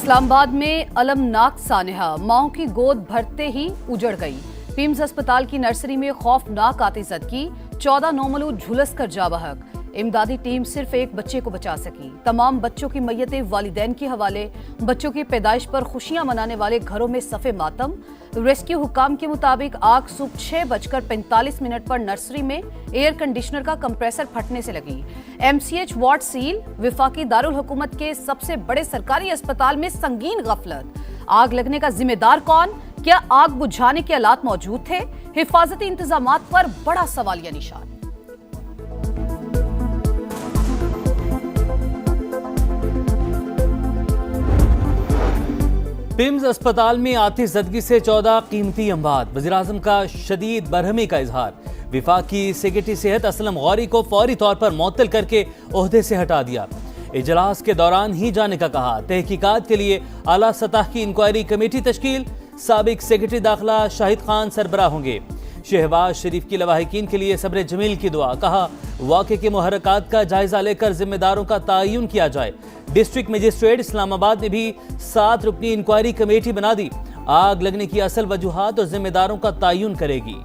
इस्लामाबाद में अलमनाक सानहा माओं की गोद भरते ही उजड़ गई। पिम्स अस्पताल की नर्सरी में खौफनाक आतिशबाजी, 14 नौमलूद झुलस कर जा बहक। इमदादी टीम सिर्फ एक बच्चे को बचा सकी। तमाम बच्चों की मैयतें वालिदैन के हवाले। बच्चों की पैदाइश पर खुशियां मनाने वाले घरों में सफ़े मातम। रेस्क्यू हुकाम के मुताबिक आग सुबह 6:45 पर नर्सरी में एयर कंडीशनर का कंप्रेसर फटने से लगी। MCH वार्ड सील। विफाकी दारुल हुकूमत के सबसे बड़े सरकारी अस्पताल में संगीन गफलत। आग लगने का जिम्मेदार कौन? क्या आग बुझाने के आलात मौजूद थे? हिफाजती इंतजामात पर बड़ा सवालिया निशान। पिम्स अस्पताल में आतिशबाजी से 14 कीमती अमवात। वज़ीर-ए-आज़म का शदीद बरहमी का इजहार। विफाकी सेक्रेटरी सेहत असलम गौरी को फौरी तौर पर मुअत्तल करके ओहदे से हटा दिया। इजलास के दौरान ही जाने का कहा। तहकीकात के लिए आला सतह की इंक्वायरी कमेटी तश्कील। साबिक सेक्रेटरी दाखिला शाहिद खान सरबराह होंगे। शहबाज शरीफ की लवाहिकीन के लिए सब्र जमील की दुआ। कहा वाक़े के मुहर्रकात का जायजा लेकर जिम्मेदारों का तयन किया जाए। डिस्ट्रिक्ट मजिस्ट्रेट इस्लामाबाद ने भी 7 रुकनी इंक्वायरी कमेटी बना दी। आग लगने की असल वजूहात और जिम्मेदारों का तयन करेगी।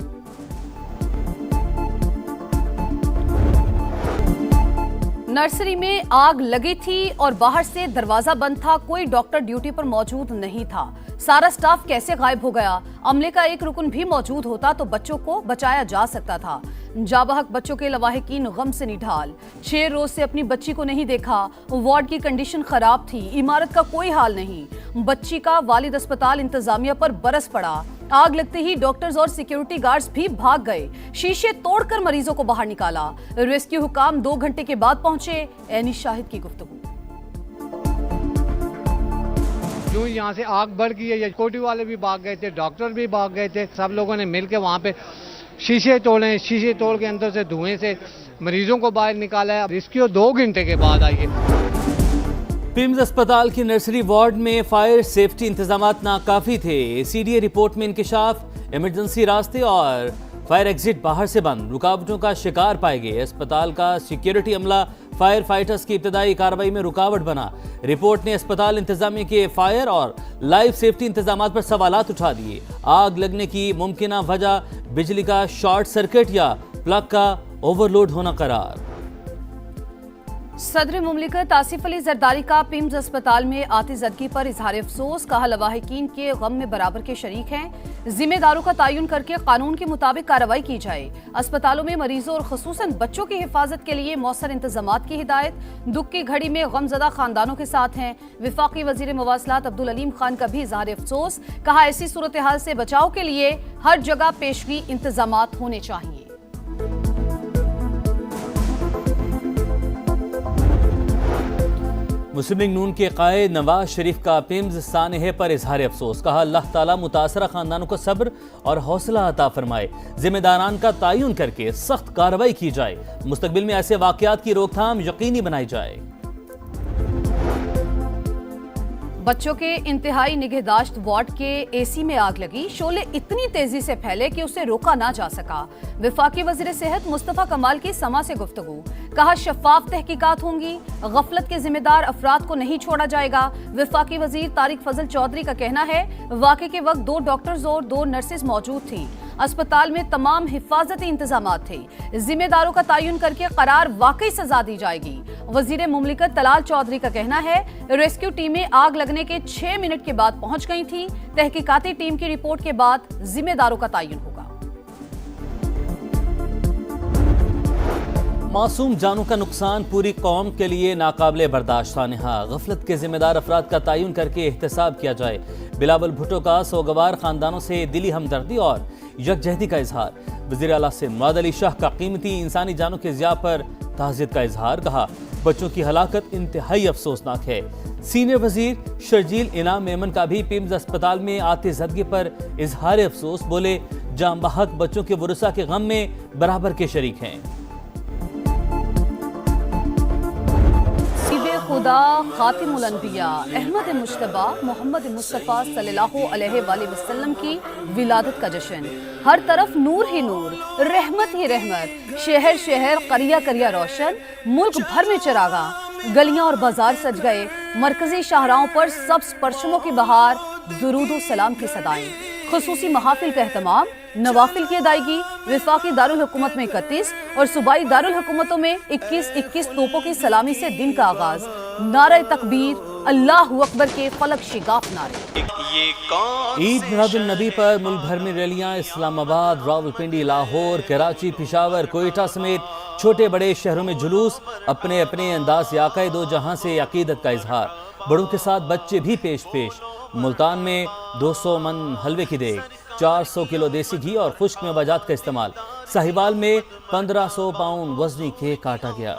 नर्सरी में आग लगी थी और बाहर से दरवाजा बंद था। कोई डॉक्टर ड्यूटी पर मौजूद नहीं था। सारा स्टाफ कैसे गायब हो गया? अमले का एक रुकन भी मौजूद होता तो बच्चों को बचाया जा सकता था। जाबहक बच्चों के लवाहिकीन गम से निढाल। 6 रोज से अपनी बच्ची को नहीं देखा। वार्ड की कंडीशन खराब थी। इमारत का कोई हाल नहीं। बच्ची का वालिद अस्पताल इंतजामिया पर बरस पड़ा। आग लगते ही डॉक्टर्स और सिक्योरिटी गार्ड्स भी भाग गए। शीशे तोड़कर मरीजों को बाहर निकाला। रेस्क्यू हुकाम 2 घंटे के बाद पहुंचे। एनी शाहिद की गुफ्तगू। यूं यहाँ से आग बढ़ गई है। सिक्योरिटी वाले भी भाग गए थे, डॉक्टर भी भाग गए थे। सब लोगों ने मिलकर वहाँ पे शीशे तोड़े। शीशे तोड़ के अंदर से धुएं से मरीजों को बाहर निकाला है। रेस्क्यू 2 घंटे के बाद आई है। पिम्स अस्पताल की नर्सरी वार्ड में फायर सेफ्टी इंतजामात नाकाफी थे। CDA रिपोर्ट में इंकिशाफ। इमरजेंसी रास्ते और फायर एग्जिट बाहर से बंद। रुकावटों का शिकार पाए गए। अस्पताल का सिक्योरिटी अमला फायर फाइटर्स की इब्तदाई कार्रवाई में रुकावट बना। रिपोर्ट ने अस्पताल इंतजामिया के फायर और लाइफ सेफ्टी इंतजामात पर सवालात उठा दिए। आग लगने की मुमकिन वजह बिजली का शॉर्ट सर्किट या प्लग का ओवरलोड होना करार। सदर मुमलिकत आसिफ अली जरदारी का पिम्स अस्पताल में आतिशबाजी पर इजहार अफसोस। कहा लवाहिकीन के गम में बराबर के शरीक हैं। जिम्मेदारों का तयन करके कानून के मुताबिक कार्रवाई की जाए। अस्पतालों में मरीजों और खुसूसन बच्चों की हिफाजत के लिए मौसर इंतजामात की हिदायत। दुख की घड़ी में गमजदा खानदानों के साथ हैं। विफाकी वजीर मवासलात अब्दुल अलीम खान का भी इजहार अफसोस। कहा ऐसी सूरत हाल से बचाव के लिए हर जगह पेशगी इंतजामात होने चाहिए। मुस्लिम लीग नून के कायद नवाज शरीफ का पिम्स सानहे पर इजहार अफसोस। कहा अल्लाह ताला मुतासरा खानदानों को सब्र और हौसला अता फरमाए। जिम्मेदारान का तयन करके सख्त कार्रवाई की जाए। मुस्तकबिल में ऐसे वाकयात की रोकथाम यकीनी बनाई जाए। बच्चों के इंतहाई निगहदाश्त वार्ड के AC में आग लगी। शोले इतनी तेजी से फैले कि उसे रोका ना जा सका। विफाकी वजीर सेहत मुस्तफा कमाल की समा से गुफ्तगू। कहा शफाफ तहकीकात होंगी। गफलत के जिम्मेदार अफराद को नहीं छोड़ा जाएगा। विफाकी वजीर तारिक फजल चौधरी का कहना है वाक़े के वक्त 2 डॉक्टर्स और 2 नर्सेज मौजूद थी। अस्पताल में तमाम हिफाजती इंतजामात थे। जिम्मेदारों का तयन करके करार वाकई सजा दी जाएगी। वजीर मुमलिकत तलाल चौधरी का कहना है रेस्क्यू टीमें आग लगने के 6 मिनट के बाद पहुंच गई थी। तहकीकाती टीम की रिपोर्ट के बाद जिम्मेदारों का तयन होगा। मासूम जानों का नुकसान पूरी कौम के लिए नाकाबिले बर्दाश्त सानहा। गफलत के जिम्मेदार अफराद का तयन करके एहतसाब किया जाए। बिलावल भुट्टो का सोगवार खानदानों से दिली हमदर्दी और यकजहती का इजहार। वज़ीर आला से मुराद अली शाह का कीमती इंसानी जानों के ज़िया पर ताज़ियत का इजहार। कहा बच्चों की हलाकत इंतहाई अफसोसनाक है। सीनियर वजीर शर्जील इनाम मेमन का भी पिम्स अस्पताल में आतिशबाजी पर इजहार अफसोस। बोले जाम बहक बच्चों के वरुसा के गम में बराबर के शरीक हैं। खुदा खातिमुल अंबिया अहमद मुश्तबा मोहम्मद मुस्तफ़ा सल्लल्लाहु अलैहि वसल्लम की विलादत का जश्न। हर तरफ नूर ही नूर, रहमत ही रहमत। शहर शहर, करिया करिया रोशन, मुल्क भर में चरागा। गलियां और बाजार सज गए। मरकजी शाहराहों पर सब्ज परचमों की बहार, दुरूद सलाम की सदाएं, खुसूसी महाफिल का एहतमाम, नवाफिल की अदायगी, विफाकी दारुल हुकूमत में 31 और सूबाई दारुल हुकूमतों में 21-21 तोपों की सलामी से दिन का आगाज, नारे तकबीर, अल्लाहु अकबर के फलक शिगाफ नारे। ईद मिलादुन नबी पर मुल्क भर में रैलियां, इस्लामाबाद, रावलपिंडी, लाहौर, कराची, पिशावर, कोयटा समेत छोटे बड़े शहरों में जुलूस, अपने अपने अंदाज से आक़ाए दो जहां से अकीदत का इजहार, बड़ों के साथ बच्चे भी पेश पेश। मुल्तान में 200 मन हलवे की देग, 400 किलो देसी घी और खुश्क मेवाजात का इस्तेमाल। साहिवाल में 1500 पाउंड वजनी केक काटा गया।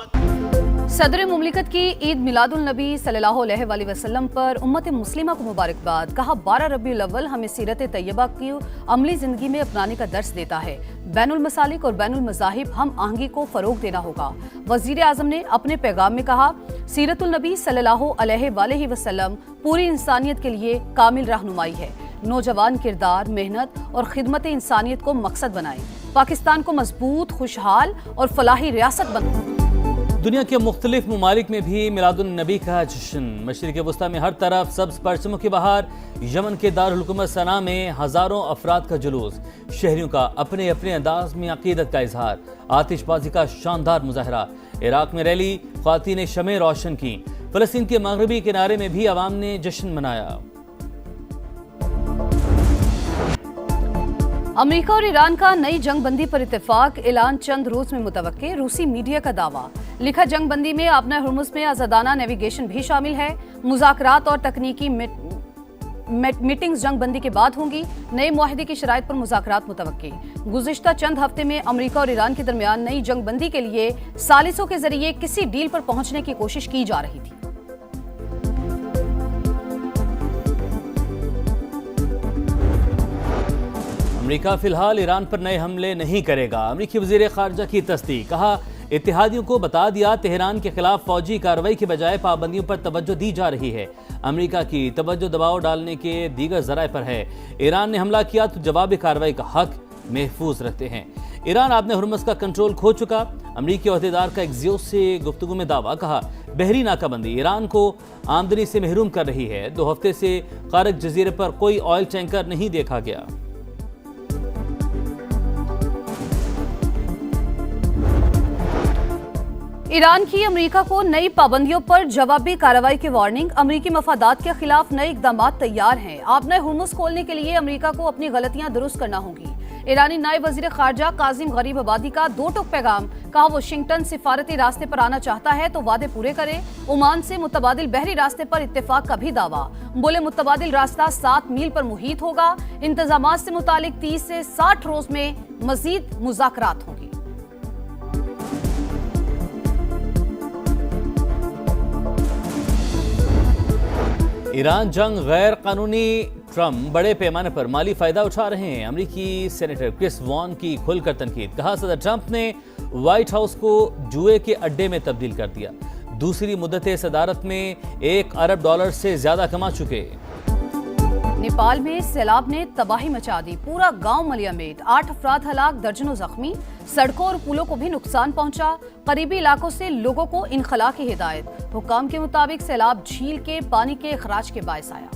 सदर मुमलिकत की ईद मिलादुल नबी सल्लल्लाहु अलैहि वसल्लम पर उम्मत मुस्लिमा को मुबारकबाद। कहा 12 रबीउल अव्वल हमें सीरत तैयबा की अमली जिंदगी में अपनाने का दर्स देता है। बैनुल मसालिक और बैनुल मज़ाहिब हम आहंगी को फरोग देना होगा। वज़ीर आज़म ने अपने पैगाम में कहा, सीरतुल नबी सल्लल्लाहु अलैहि वसल्लम पूरी इंसानियत के लिए कामिल रहनुमाई है। नौजवान किरदार, मेहनत और खिदमत इंसानियत को मकसद बनाए, पाकिस्तान को मजबूत, खुशहाल और फलाही रियासत बनाए। दुनिया के मुख्तलिफ ममालिक में भी मिलादुन नबी का जश्न। मशरिक़ वस्ता में हर तरफ सब्ज परचमों की बहार। यमन के दारुल हुकूमत सना में हज़ारों अफराद का जुलूस, शहरियों का अपने अपने अंदाज में अकीदत का इजहार, आतिशबाजी का शानदार मुजाहरा। इराक में रैली, ख्वातीन शमें रोशन की। फ़लस्तीन के मगरबी किनारे में भी अवाम ने जश्न मनाया। अमेरिका और ईरान का नई जंग बंदी पर इत्तेफाक, ऐलान चंद रोज में मुतवक्के। रूसी मीडिया का दावा, लिखा जंग बंदी में आबना हुर्मुज़ में आज़ादाना नेविगेशन भी शामिल है। मुज़ाकरात और तकनीकी मीटिंग्स जंग बंदी के बाद होंगी। नए मुआहदे की शराइत पर मुज़ाकरात मुतवक्के। गुज़िश्ता चंद हफ्ते में अमेरिका और ईरान के दरमियान नई जंग बंदी के लिए सालिसों के जरिए किसी डील पर पहुंचने की कोशिश की जा रही थी। अमेरिका फिलहाल ईरान पर नए हमले नहीं करेगा। अमेरिकी वज़ीर ख़ारजा की तस्दीक। कहा, इत्तेहादियों को बता दिया तेहरान के खिलाफ फौजी कार्रवाई के बजाय पाबंदियों पर तवज्जो दी जा रही है। अमेरिका की तवज्जो दबाव डालने के दीगर ज़राए पर है। ईरान ने हमला किया तो जवाबी कार्रवाई का हक महफूज रखते हैं। ईरान आबना हुर्मुज़ का कंट्रोल खो चुका। अमेरिकी ओहदेदार का एक्सियोस से गुफ्तगू में दावा। कहा, बहरी नाकाबंदी ईरान को आमदनी से महरूम कर रही है। 2 हफ्ते से कारक जजीरे पर कोई ऑयल टैंकर नहीं देखा गया। ईरान की अमेरिका को नई पाबंदियों पर जवाबी कार्रवाई की वार्निंग। अमेरिकी मफादात के खिलाफ नए इकदाम तैयार हैं। आबना हुर्मुज़ खोलने के लिए अमेरिका को अपनी गलतियां दुरुस्त करना होंगी। ईरानी नायब वजीर खारजा काजिम गरीब आबादी का 2 टूक पैगाम। कहा, वाशिंगटन सिफारती रास्ते पर आना चाहता है तो वादे पूरे करे। ओमान से मुतबादिल बहरी रास्ते पर इत्तेफाक का भी दावा। बोले, मुतबादिल रास्ता 7 मील पर मुहित होगा। इंतजामात से मुतालिक 30 से 60 रोज में मजीद मुज़ाकरात होंगी। ईरान जंग गैर कानूनी, ट्रम्प बड़े पैमाने पर माली फायदा उठा रहे हैं। अमेरिकी सेनेटर क्रिस वॉन की खुलकर तनकीद। कहा, सदर ट्रंप ने व्हाइट हाउस को जुए के अड्डे में तब्दील कर दिया। दूसरी मुद्दत सदारत में $1 अरब से ज्यादा कमा चुके। नेपाल में सैलाब ने तबाही मचा दी। पूरा गांव मलियामेट, 8 अफराद हलाक, दर्जनों जख्मी। सड़कों और पुलों को भी नुकसान पहुंचा। करीबी इलाकों से लोगों को इनखला की हिदायत। हुक्काम के मुताबिक सैलाब झील के पानी के अखराज के बायस आया।